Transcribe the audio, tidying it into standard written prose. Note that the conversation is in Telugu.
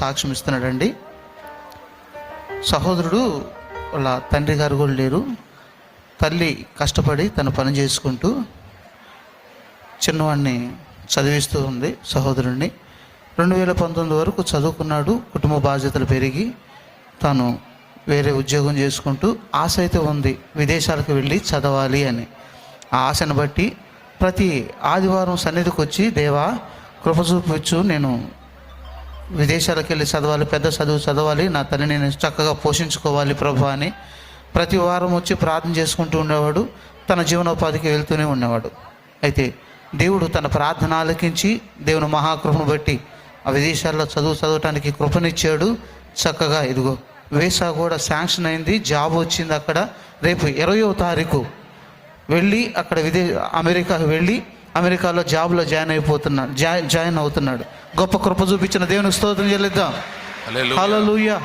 సాక్ష్యం ఇస్తున్నాడండి. సహోదరుడు వాళ్ళ తండ్రి గారు కూడా లేరు. తల్లి కష్టపడి తన పని చేసుకుంటూ చిన్నవాడిని చదివిస్తూ ఉంది. సహోదరుడిని 2019 వరకు చదువుకున్నాడు. కుటుంబ బాధ్యతలు పెరిగి తాను వేరే ఉద్యోగం చేసుకుంటూ ఆశ అయితే ఉంది విదేశాలకు వెళ్ళి చదవాలి అని. ఆ ఆశను బట్టి ప్రతి ఆదివారం సన్నిధికి వచ్చి, దేవా కృప చూపించు, నేను విదేశాలకు వెళ్ళి చదవాలి, పెద్ద చదువు చదవాలి, నా తల్లిని నేను చక్కగా పోషించుకోవాలి ప్రభు అని ప్రతి వారం వచ్చి ప్రార్థన చేసుకుంటూ ఉండేవాడు. తన జీవనోపాధికి వెళ్తూనే ఉండేవాడు. అయితే దేవుడు తన ప్రార్థన ఆలకించి దేవుని మహాకృపను బట్టి ఆ విదేశాల్లో చదవటానికి కృపనిచ్చాడు. చక్కగా ఇదిగో వీసా కూడా శాంక్షన్ అయింది, జాబ్ వచ్చింది. అక్కడ రేపు 20వ తారీఖు వెళ్ళి అక్కడ అమెరికాకు వెళ్ళి అమెరికాలో జాబ్లో జాయిన్ అవుతున్నాడు. గొప్ప కృప చూపించిన దేవునికి స్తోత్రం చెల్లిద్దాం. హల్లెలూయా.